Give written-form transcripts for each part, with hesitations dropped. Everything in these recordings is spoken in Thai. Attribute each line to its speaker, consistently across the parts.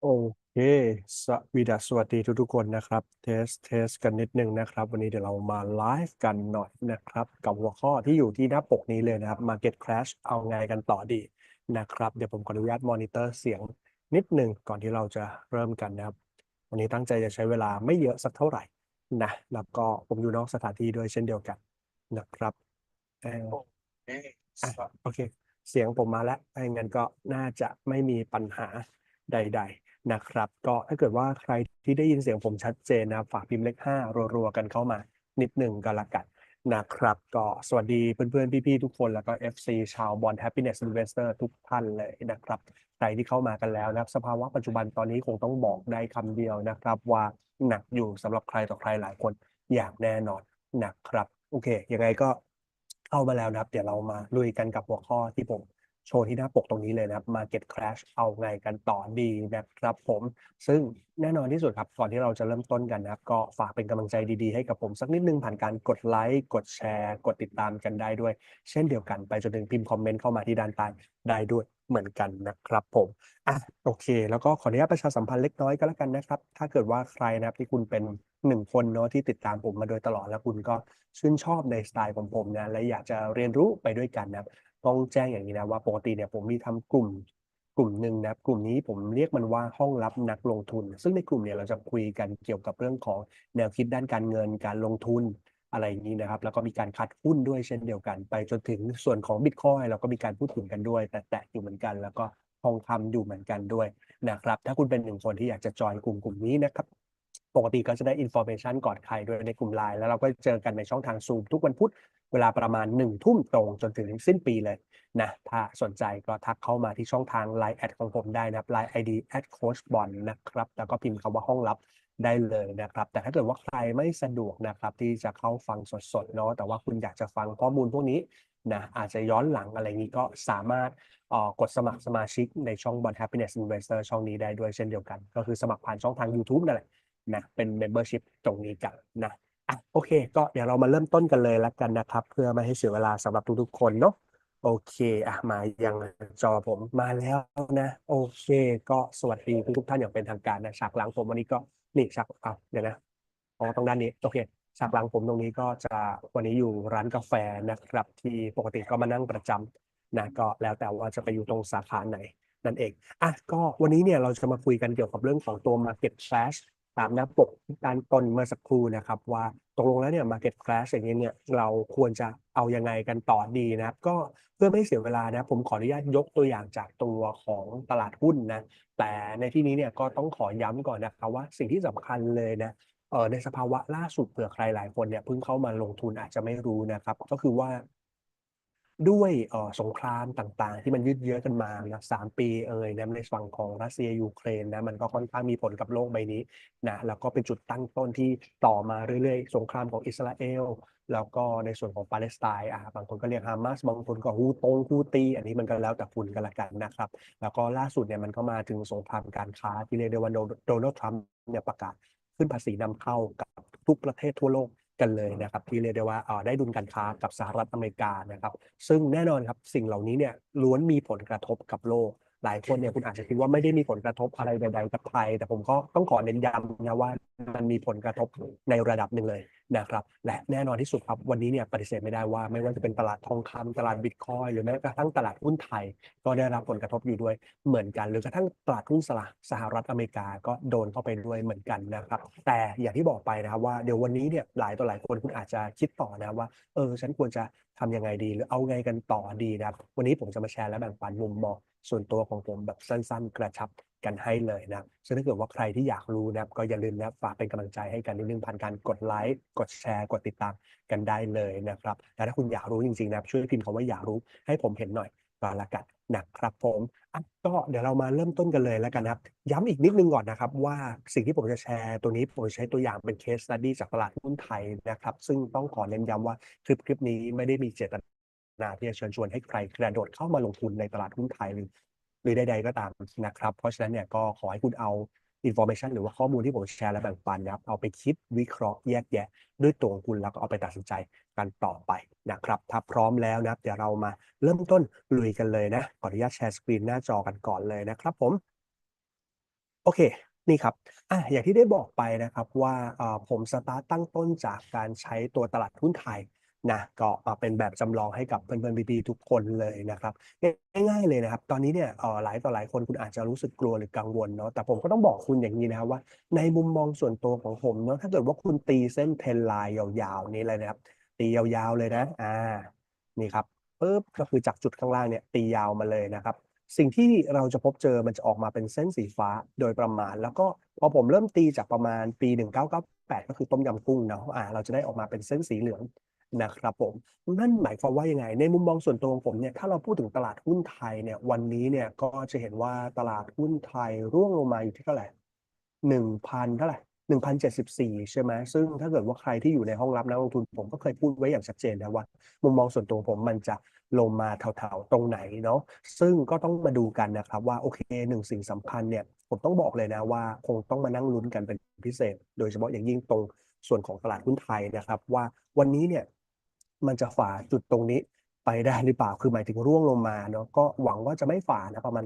Speaker 1: โอเคสวัสดีทุกๆคนนะครับเทสกันนิดหนึ่งนะครับวันนี้เดี๋ยวเรามาไลฟ์กันหน่อยนะครับกับหัวข้อที่อยู่ที่หน้าปกนี้เลยนะครับ Market Crash เอาไงกันต่อดีนะครับเดี๋ยวผมขออนุญาตมอนิเตอร์เสียงนิดหนึ่งก่อนที่เราจะเริ่มกันนะครับวันนี้ตั้งใจจะใช้เวลาไม่เยอะสักเท่าไรนะแล้วก็ผมอยู่นอกสถานที่ด้วยเช่นเดียวกันนะครับเอ่ออะโอเคเสียงผมมาแล้วถ้าอย่างงั้นก็น่าจะไม่มีปัญหาใดๆ นะครับก็ถ้าเกิดว่าใครที่ได้ยินเสียงผมชัดเจนนะครับฝากพิมพ์เลข5รัวๆกันเข้ามานิดหนึ่งก็แล้วกันนะครับก็สวัสดีเพื่อนๆพี่ๆทุกคนแล้วก็ FC ชาว Bond Happiness Investor ทุกท่านเลยนะครับใครที่เข้ามากันแล้วนะครับสภาวะปัจจุบันตอนนี้คงต้องบอกได้คำเดียวนะครับว่าหนักอยู่สำหรับใครต่อใครหลายคนอย่างแน่นอนนะครับโอเคยังไงก็เข้ามาแล้วนะครับเดี๋ยวเรามาลุยกันกับหัวข้อที่ผมโชว์ที่หน้าปกตรงนี้เลยนะครับ Market Crash เอาไงกันต่อดีนะครับผมซึ่งแน่นอนที่สุดครับก่อนที่เราจะเริ่มต้นกันนะครับก็ฝากเป็นกำลังใจดีๆให้กับผมสักนิดหนึ่งผ่านการกดไลค์กดแชร์กดติดตามกันได้ด้วยเช่นเดียวกันไปจนถึงพิมพ์คอมเมนต์เข้ามาที่ด้านใต้ได้ด้วยเหมือนกันนะครับผมโอเคแล้วก็ขออนุญาตประชาสัมพันธ์เล็กน้อยก็แล้วกันนะครับถ้าเกิดว่าใครนะครับที่คุณเป็น1คนเนาะที่ติดตามผมมาโดยตลอดแล้วคุณก็ชื่นชอบในสไตล์ของผมนะและอยากจะเรียนรู้ไปด้วยกันนะครับ ต้องแจ้งอย่างนี้นะว่าปกติเนี่ยผมมีทำกลุ่มหนึ่งนะครับกลุ่มนี้ผมเรียกมันว่าห้องลับนักลงทุนซึ่งในกลุ่มเนี่ยเราจะคุยกันเกี่ยวกับเรื่องของแนวคิดด้านการเงินการลงทุนอะไรอย่างนี้นะครับแล้วก็มีการคัดหุ้นด้วยเช่นเดียวกันไปจนถึงส่วนของบิตคอยน์เราก็มีการพูดถึงกันด้วยแตะๆอยู่เหมือนกันแล้วก็ทองคำอยู่เหมือนกันด้วยนะครับถ้าคุณเป็นหนึ่งคนที่อยากจะจอยกลุ่มนี้นะครับปกติก็จะได้อินฟอร์เมชันก่อนใครด้วยในกลุ่ม LINE แล้วเราก็เจอกันในช่องทาง Zoom ทุกวันพุธเวลาประมาณ1ทุ่มตรงจนถึงสิ้นปีเลย นะถ้าสนใจก็ทักเข้ามาที่ช่องทาง Line แอดของผมได้นะครับ Line ID @coachbond นะครับแล้วก็พิมพ์คำว่าห้องลับได้เลยนะครับแต่ถ้าเกิดว่าใครไม่สะดวกนะครับที่จะเข้าฟังสดๆเนาะแต่ว่าคุณอยากจะฟังข้อมูลพวกนี้นะอาจจะย้อนหลังอะไรงี้ก็สามารถกดสมัครสมาชิกในช่อง Bond Happiness Investor ช่องนี้ได้ด้วยเช่นเดียวกันก็คือสมัครผ่านช่องทางยูทูบนั่นแหละนะเป็น membership ตรงนี้กันนะโอเคก็เดี๋ยวเรามาเริ่มต้นกันเลยแล้วกันนะครับเพื่อไม่ให้เสียเวลาสำหรับทุกๆคนเนาะ โอเคมายังจอผมมาแล้วนะโอเคก็สวัสดีทุกท่านอย่างเป็นทางการนะฉากหลังผมวันนี้ก็นี่ฉากเดี๋ยวนะอ๋อตรงด้านนี้โอเคฉากหลังผมตรงนี้ก็จะวันนี้อยู่ร้านกาแฟนะครับที่ปกติก็มานั่งประจำนะก็แล้วแต่ว่าจะไปอยู่ตรงสาขาไหนนั่นเองก็วันนี้เนี่ยเราจะมาคุยกันเกี่ยวกับเรื่องของตัว Market Crash ตามหน้าปกด้านต้นเมื่อสักครู่นะครับว่าตกลงแล้วเนี่ย Market Crash อย่างนี้เนี่ยเราควรจะเอายังไงกันต่อดีนะครับก็เพื่อไม่ให้เสียเวลานะผมขออนุญาตยกตัวอย่างจากตัวของตลาดหุ้นนะแต่ในที่นี้เนี่ยก็ต้องขอย้ำก่อนนะครับว่าสิ่งที่สำคัญเลยนะในสภาวะล่าสุดเผื่อใครหลายคนเนี่ยเพิ่งเข้ามาลงทุนอาจจะไม่รู้นะครับก็คือว่า ด้วยสงครามต่างๆที่มันยืดเยื้อกันมานะ3ปีนะในฝั่งของรัสเซียยูเครนนะมันก็ค่อนข้างมีผลกับโลกใบนี้นะแล้วก็เป็นจุดตั้งต้นที่ต่อมาเรื่อยๆสงครามของอิสราเอลแล้วก็ในส่วนของปาเลสไตน์บางคนก็เรียกฮามาสบางคนก็ฮูตีอันนี้มันก็แล้วแต่คุณก็แล้วกันนะครับแล้วก็ล่าสุดเนี่ยมันก็มาถึงสงครามการค้าที่เรียกได้ว่าโดนัลด์ทรัมป์เนี่ยประกาศขึ้นภาษีนำเข้ากับทุกประเทศทั่วโลกกันเลยนะครับที่เรียกได้ว่าได้ดุลการค้ากับสหรัฐอเมริกานะครับ ซึ่งแน่นอนครับสิ่งเหล่านี้เนี่ยล้วนมีผลกระทบกับโลกหลายคนเนี่ยคุณอาจจะคิดว่าไม่ได้มีผลกระทบอะไรใดๆกับไทยแต่ผมก็ต้องขอเน้นย้ำนะว่ามันมีผลกระทบในระดับหนึ่งเลยนะครับและแน่นอนที่สุดครับวันนี้เนี่ยปฏิเสธไม่ได้ว่าไม่ว่าจะเป็นตลาดทองคำตลาดบิตคอยหรือแม้กระทั่งตลาดหุ้นไทยก็ได้รับผลกระทบอยู่ด้วยเหมือนกันหรือกระทั่งตลาดหุ้นสหรัฐอเมริกาก็โดนเข้าไปด้วยเหมือนกันนะครับแต่อย่างที่บอกไปนะครับว่าเดี๋ยววันนี้เนี่ยหลายต่อหลายคนคุณอาจจะคิดต่อนะว่าฉันควรจะทำยังไงดีหรือเอาไงกันต่อดีนะครับวันนี้ผมจะมาแชร์และแบ่งปันมุมมองส่วนตัวของผมแบบสั้นๆกระชับกันให้เลยนะซึ่งถ้าเกิดว่าใครที่อยากรู้นะครับก็อย่าลืมนะฝากเป็นกำลังใจให้กันนิดนึงผ่านการกดไลค์กดแชร์กดติดตามกันได้เลยนะครับและถ้าคุณอยากรู้จริงๆนะช่วยพิมพ์คำว่าอยากรู้ให้ผมเห็นหน่อยก็แล้วกันนะครับผมก็เดี๋ยวเรามาเริ่มต้นกันเลยแล้วกันนะครับย้ำอีกนิดนึงก่อนนะครับว่าสิ่งที่ผมจะแชร์ตัวนี้ผมใช้ตัวอย่างเป็น case study จากตลาดหุ้นไทยนะครับซึ่งต้องขอเน้นย้ำว่าคลิปนี้ไม่ได้มีเจตนาที่จะเชิญชวนให้ใครกระโดดเข้ามาลงทุนในตลาดหุ้นไทยหรือใดๆก็ตามนะครับเพราะฉะนั้นเนี่ยก็ขอให้คุณเอา information หรือว่าข้อมูลที่ผมแชร์และแบ่งปันนะครับเอาไปคิดวิเคราะห์แยกแยะด้วยตัวของคุณแล้วก็เอาไปตัดสินใจกันต่อไปนะครับถ้าพร้อมแล้วนะครับเดี๋ยวเรามาเริ่มต้นลุยกันเลยนะขออนุญาตแชร์สกรีนหน้าจอกันก่อนเลยนะครับผม โอเคนี่ครับอย่างที่ได้บอกไปนะครับว่าผมสตาร์ตตั้งต้นจากการใช้ตัวตลาดหุ้นไทยนะก็เป็นแบบจำลองให้กับเพื่อนๆพี่ๆทุกคนเลยนะครับง่ายๆเลยนะครับตอนนี้เนี่ยหลายต่อหลายคนคุณอาจจะรู้สึกกลัวหรือกังวลเนาะแต่ผมก็ต้องบอกคุณอย่างงี้นะครับว่าในมุมมองส่วนตัวของผมเนาะถ้าเกิดว่าคุณตีเส้น Trend line ยาวๆนี้เลยนะครับตียาวๆเลยนะนี่ครับปึ๊บก็คือจากจุดข้างล่างเนี่ยตียาวมาเลยนะครับ สิ่งที่เราจะพบเจอมันจะออกมาเป็นเส้นสีฟ้าโดยประมาณแล้วก็พอผมเริ่มตีจากประมาณปี1998ก็คือต้มยำกุ้งเนาะเราจะได้ออกมาเป็นเส้นสีเหลืองนะครับผมนั่นหมายความว่ายังไงในมุมมองส่วนตัวของผมเนี่ยถ้าเราพูดถึงตลาดหุ้นไทยเนี่ยวันนี้เนี่ยก็จะเห็นว่าตลาดหุ้นไทยร่วงลงมาอยู่ที่เท่าไร1,000เท่าไร1,074ใช่ไหมซึ่งถ้าเกิดว่าใครที่อยู่ในห้องรับนักลงทุนผมก็เคยพูดไว้อย่างชัดเจนนะว่ามุมมองส่วนตัวของผมมันจะลงมาแถวๆตรงไหนเนาะ ซึ่งก็ต้องมาดูกันนะครับว่าโอเคหนึ่งสิ่งสำคัญเนี่ยผมต้องบอกเลยนะว่าคงต้องมานั่งลุ้นกันเป็นพิเศษโดยเฉพาะอย่างยิ่งตรงส่วนของตลาดหุ้นไทยนะครับว่าวันนี้เนี่ยมันจะฝ่าจุดตรงนี้ไปได้หรือเปล่าคือหมายถึงร่วงลงมาเนาะก็หวังว่าจะไม่ฝ่านะประมาณ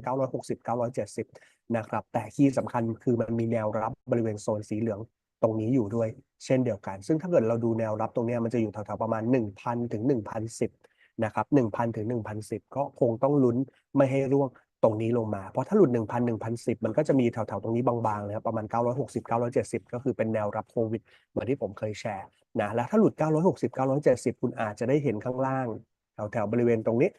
Speaker 1: 960-970นะครับแต่คีย์สำคัญคือมันมีแนวรับบริเวณโซนสีเหลืองตรงนี้อยู่ด้วยเช่นเดียวกันซึ่งถ้าเกิดเราดูแนวรับตรงเนี้ยมันจะอยู่แถวๆประมาณ1,000ถึง1,010นะครับ1,000ถึง1,010ก็คงต้องลุ้นไม่ให้ร่วงตรงนี้ลงมาเพราะถ้าหลุด1,000 1,010มันก็จะมีแถวๆตรงนี้บางๆเลยครับประมาณ960 970ก็คือเป็นแนวรับโควิดเหมือนที่ผมเคยแชร์นะแล้วถ้าหลุด960 970คุณอาจจะได้เห็นข้างล่างแถวๆบริเวณตรงนี้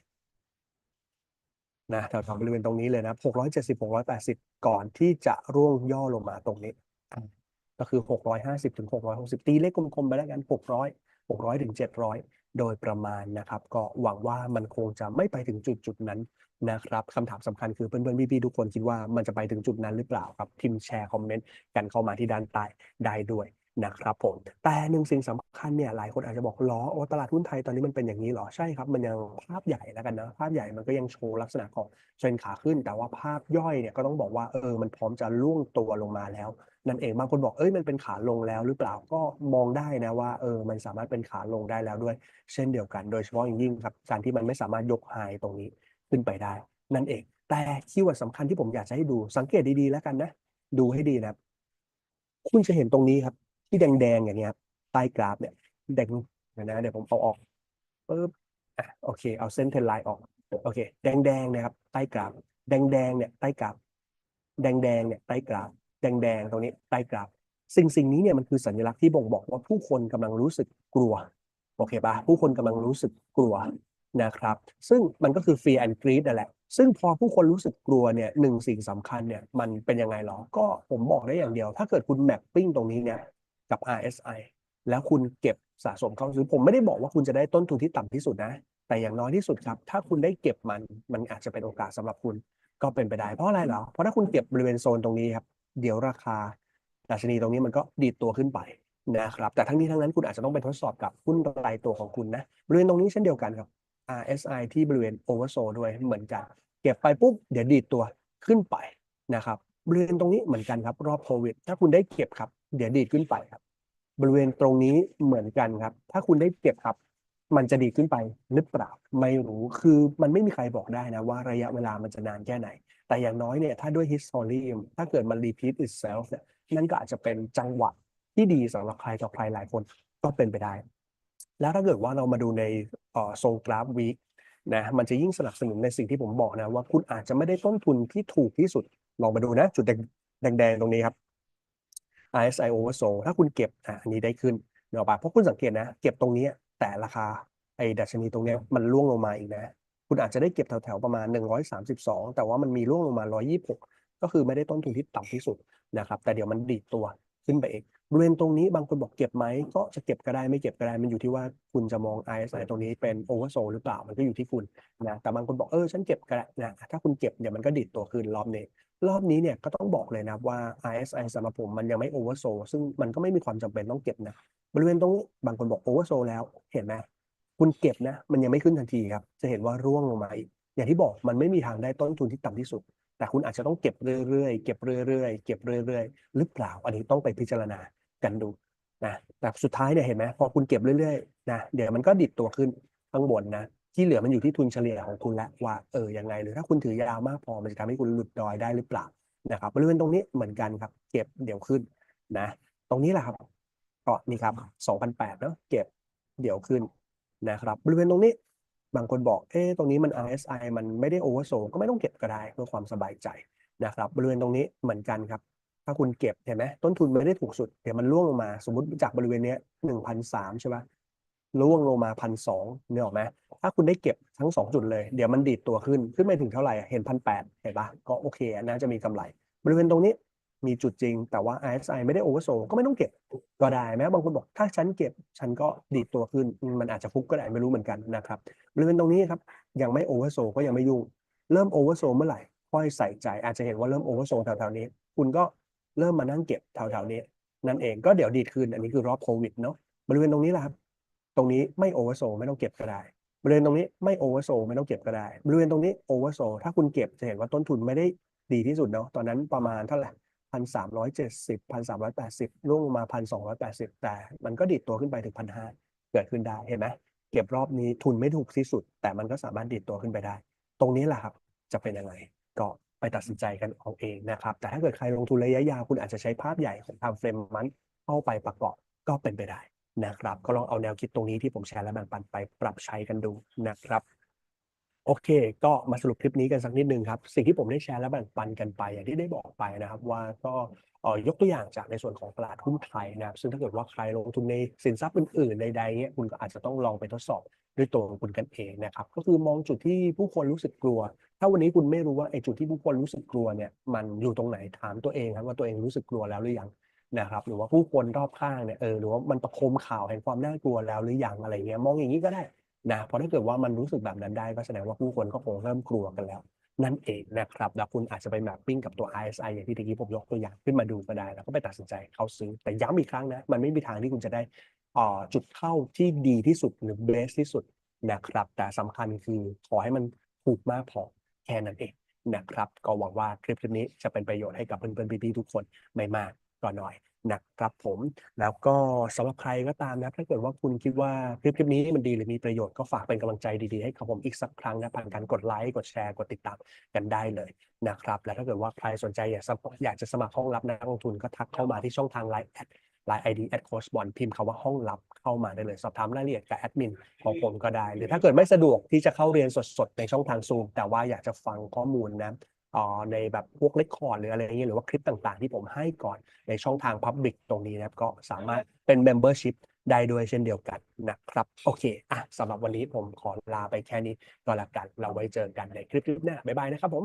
Speaker 1: นะแถวๆบริเวณตรงนี้เลยนะ670 680ก่อนที่จะร่วงย่อลงมาตรงนี้อาก็คือ650ถึง660ตีเลขกลมๆไปแล้วกัน600ถึง700โดยประมาณนะครับก็หวังว่ามันคงจะไม่ไปถึงจุดๆนั้นนะครับคำถามสำคัญคือเพื่อนๆพี่ๆทุกคนคิดว่ามันจะไปถึงจุดนั้นหรือเปล่าครับพิมพ์แชร์คอมเมนต์กันเข้ามาที่ด้านใต้ได้ด้วยนะครับผมแต่หนึ่งสิ่งสำคัญเนี่ยหลายคนอาจจะบอกเหรอโอ้ตลาดหุ้นไทยตอนนี้มันเป็นอย่างงี้เหรอใช่ครับมันยังภาพใหญ่แล้วกันนะภาพใหญ่มันก็ยังโชว์ลักษณะของเทรนด์ขาขึ้นแต่ว่าภาพย่อยเนี่ยก็ต้องบอกว่ามันพร้อมจะร่วงตัวลงมาแล้วนั่นเองบางคนบอกเฮ้ยมันเป็นขาลงแล้วหรือเปล่าก็มองได้นะว่ามันสามารถเป็นขาลงได้แล้วด้วยเช่นเดียวกันโดยเฉพาะอย่างยิ่งครับการที่มันไม่สามารถยก High ตรงนี้ขึ้นไปได้นั่นเองแต่คีย์เวิร์ดสำคัญที่ผมอยากจะให้ดูสังเกตดีๆแล้วกันนะดูให้ดีนะครับคุณจะเห็นตรงนี้ครับที่แดงๆอย่างเงี้ยครับใต้กราฟเนี่ยแดงเดี๋ยวนะเดี๋ยวผมเอาออกปึ๊บโอเคเอาเส้น Trend line ออกโอเคแดงๆนะครับใต้กราฟแดงๆเนี่ยใต้กราฟแดงๆเนี่ยใต้กราฟแดงๆตรงนี้ใต้กราฟสิ่งนี้เนี่ยมันคือสัญลักษณ์ที่บ่งบอกว่าผู้คนกำลังรู้สึกกลัวโอเคป่ะผู้คนกำลังรู้สึกกลัวนะครับซึ่งมันก็คือ Fear and Greed นั่นแหละซึ่งพอผู้คนรู้สึกกลัวเนี่ยหนึ่งสิ่งสำคัญเนี่ยมันเป็นยังไงหรอก็ผมบอกได้อย่างเดียวถ้าเกิดคุณแมปปิ้งตรงนี้เนี่ยกับ RSI แล้วคุณเก็บสะสมเข้าซื้อผมไม่ได้บอกว่าคุณจะได้ต้นทุนที่ต่ำที่สุดนะแต่อย่างน้อยที่สุดครับถ้าคุณได้เก็บมันอาจจะเป็นโอกาสสำหรับคุณก็เป็นไปได้เพราะอะไรเหรอเพราะถ้าคุณเก็บบริเวณโซนตรงนี้ครับเดี๋ยวราคาดัชนีตรงนี้มันก็ดีดตัวขึ้นไปนะครับแต่ทั้งนี้ทั้งนั้นคุณอาจจะต้องไปทดสอบกับหุ้นรายตัวของคุณนะบริเวณตรงนี้เช่นเดียวกันครับ RSI ที่บริเวณ Oversold ด้วยเหมือนกันเก็บไปปุ๊บเดี๋ยวดีดตัวขึ้นไปนะครับบริเวณตรงนี้เหมือนกันครับรอบโควิดถ้าคุณได้เก็บครับเดี๋ยวดีดขึ้นไปครับบริเวณตรงนี้เหมือนกันครับถ้าคุณได้เก็บครับมันจะดีดขึ้นไปหรือเปล่าไม่รู้คือมันไม่มีใครบอกได้นะว่าระยะเวลามันจะนานแค่ไหนแต่อย่างน้อยเนี่ยถ้าด้วย history ถ้าเกิดมัน repeat itself เนี่ยนั่นก็อาจจะเป็นจังหวะที่ดีสำหรับใครต่อใครหลายคนก็เป็นไปได้แล้วถ้าเกิดว่าเรามาดูในทรงกราฟวีคนะมันจะยิ่งสนับสนุนในสิ่งที่ผมบอกนะว่าคุณอาจจะไม่ได้ต้นทุนที่ถูกที่สุดลองมาดูนะจุดแดงๆตรงนี้ครับ RSI oversold ถ้าคุณเก็บอันนี้ได้ขึ้นเนาะป่ะเพราะคุณสังเกตนะเก็บตรงนี้แต่ราคาไอ้ดัชนีตรงนี้มันร่วงลงมาอีกนะคุณอาจจะได้เก็บแถวๆประมาณ132แต่ว่ามันมีร่วงลงมา126ก็คือไม่ได้ต้นทุนที่ต่ำที่สุดนะครับแต่เดี๋ยวมันดีดตัวขึ้นไปเองบริเวณตรงนี้บางคนบอกเก็บไหมก็จะเก็บก็ได้ไม่เก็บก็ได้มันอยู่ที่ว่าคุณจะมอง RSI ตรงนี้เป็น oversold หรือเปล่ามันก็อยู่ที่คุณนะแต่บางคนบอกฉันเก็บก็ได้นะถ้าคุณเก็บเดี๋ยวมันก็ดีดตัวขึ้นรอบนี้เนี่ยก็ต้องบอกเลยนะว่า RSI สำหรับผมมันยังไม่ oversold ซึ่งมันก็ไม่มีความจำเป็นต้องเก็บนะบริเวณตรงนี้บางคนบอก oversold แล้วเห็นไหมคุณเก็บนะมันยังไม่ขึ้นทันทีครับจะเห็นว่าร่วงลงมาอีกอย่างที่บอกมันไม่มีทางได้ต้นทุนที่ต่ำที่สุดแต่คุณอาจจะต้องเก็บเรื่อยๆเก็บเรื่อยๆเก็บเรื่อยๆหรือเปล่าอันนี้ต้องไปพิจารณากันดูนะแต่สุดท้ายเนี่ยเห็นไหมพอคุณเก็บเรื่อยๆนะเดี๋ยวมันก็ดิดตัวขึ้นข้างบนนะที่เหลือมันอยู่ที่ทุนเฉลี่ยของคุณแล้วว่ายังไงหรือถ้าคุณถือยาวมากพอมันจะทำให้คุณหลุดดอยได้หรือเปล่า นะครับบริเวณตรงนี้เหมือนกันครับเก็บเดี๋ยวขึ้นนะตรงนี้แหละครับก็นี่ครับ2,800เนาะเก็บเดี๋ยวขึ้นนะครับบริเวณตรงนี้บางคนบอกตรงนี้มัน RSI มันไม่ได้โอเวอร์โซก็ไม่ต้องเก็บก็ได้เพื่อความสบายใจนะครับบริเวณตรงนี้เหมือนกันครับถ้าคุณเก็บเห็นไหมต้นทุนไม่ได้ถูกสุดเดี๋ยวมันร่วงลงมาสมมติจากบริเวณนี้1,300ใช่ไหมร่วงลงมา1,200เนี่ยหรอกไหมถ้าคุณได้เก็บทั้ง2 จุดเลยเดี๋ยวมันดีดตัวขึ้นไปถึงเท่าไหร่เห็น1,800เห็นปะก็โอเคน่าจะมีกำไรบริเวณตรงนี้มีจุดจริงแต่ว่า RSI ไม่ได้โอเวอร์โซก็ไม่ต้องเก็บก็ได้แม้บางคนบอกถ้าฉันเก็บฉันก็ดีดตัวขึ้นมันอาจจะฟุกก็ได้ไม่รู้เหมือนกันนะครับบริเวณตรงนี้ครับยังไม่โอเวอร์โซก็ยังไม่ยุ่งเริ่มโอเวอร์โซเมื่อไหร่ค่อยใส่ใจอาจจะเห็นว่าเริ่มโอเวอร์โซแถวๆนี้คุณก็เริ่มมานั่งเก็บแถวๆนี้นั่นเองก็เดี๋ยวดีดขึ้นอันนี้คือรอบโควิดเนาะบริเวณตรงนี้แหละครับตรงนี้ไม่โอเวอร์โซไม่ต้องเก็บก็ได้บริเวณตรงนี้ไม่โอเวอร์โซไม่ต้องเก็บก็ได้บริเวณตรงนี้โอเวอร์โซถ้าคุณเก็บจะเห็นว่าต้นทุนไม่ได้ดีที่สุดเนาะตอนนั้นประมาณเท่าไหร่1,3701,380ร่วงลงมา1,280แต่มันก็ดีดตัวขึ้นไปถึง1,500เกิดขึ้นได้เห็นไหมเก็บรอบนี้ทุนไม่ถูกที่สุดแต่มันก็สามารถดีดตัวขึ้นไปได้ตรงนี้แหละครับจะเป็นยังไงก็ไปตัดสินใจกันเอาเองนะครับแต่ถ้าเกิดใครลงทุนระยะยาวคุณอาจจะใช้ภาพใหญ่ของไทม์เฟรมมันเข้าไปประกอบก็เป็นไปได้นะครับก็ลองเอาแนวคิดตรงนี้ที่ผมแชร์และแบ่งปันไปปรับใช้กันดูนะครับโอเคก็มาสรุปคลิปนี้กันสักนิดนึงครับสิ่งที่ผมได้แชร์และแบ่งปันกันไปอย่างที่ได้บอกไปนะครับว่าก็ยกตัวอย่างจากในส่วนของตลาดหุ้นไทยนะครับซึ่งถ้าเกิดว่าใครลงทุนในสินทรัพย์อื่นๆใดๆเงี้ยคุณก็อาจจะต้องลองไปทดสอบด้วยตัวของคุณกันเองนะครับก็คือมองจุดที่ผู้คนรู้สึกกลัวถ้าวันนี้คุณไม่รู้ว่าไอ้จุดที่ผู้คนรู้สึกกลัวเนี่ยมันอยู่ตรงไหนถามตัวเองครับว่าตัวเองรู้สึกกลัวแล้วหรือยังนะครับหรือว่าผู้คนรอบข้างเนี่ยหรือว่ามันประโคมข่าวแห่งความน่ากลัวแล้วหรือยังอะไรเงี้ยมองอย่างนี้ก็ได้นะเพราะถ้าเกิดว่ามันรู้สึกแบบนั้นได้ก็แสดงว่าผู้คนก็คงเริ่มกลัวกันแล้วนั่นเองนะครับแล้วคุณอาจจะไปแมปปิ้งกับตัว RSI อย่างที่ตะกี้ผมยกตัวอย่างขึ้นมาดูก็ได้แล้วก็ไปตัดสินใจเข้าซื้อแต่ย้ำอีกครั้งนะมันไม่มีทางที่คุณจะได้จุดเข้าที่ดีที่สุดหรือ best ที่สุดนะครับแต่สำคัญคือขอให้มันถูกมากพอแค่นั้นเองนะครับก็หวังว่าคลิปนี้จะเป็นประโยชน์ให้กับเพื่อนๆพี่ๆทุกคนไม่มากก็น้อยนะครับผมแล้วก็สำหรับใครก็ตามนะถ้าเกิดว่าคุณคิดว่าคลิปนี้มันดีหรือมีประโยชน์ก็ฝากเป็นกำลังใจดีๆให้กับผมอีกสักครั้งนะผ่านการกดไลค์กดแชร์กดติดตามกันได้เลยนะครับและถ้าเกิดว่าใครสนใจอยากจะสมัครห้องลับนักลงทุนก็ทักเข้ามาที่ช่องทาง Line ID @coachbond พิมพ์คำว่าห้องลับเข้ามาได้เลยสอบถามรายละเอียดกับแอดมินของผมก็ได้หรือถ้าเกิดไม่สะดวกที่จะเข้าเรียนสดๆในช่องทาง Zoom แต่ว่าอยากจะฟังข้อมูลนะในแบบพวกเรคคอร์ดหรืออะไรอย่างเงี้ยหรือว่าคลิปต่างๆที่ผมให้ก่อนในช่องทาง Public ตรงนี้นะครับก็สามารถเป็น Membership ได้ด้วยเช่นเดียวกันนะครับโอเคสำหรับวันนี้ผมขอลาไปแค่นี้ก็แล้วกันเราไว้เจอกันในคลิปหน้าบ๊ายบายนะครับผม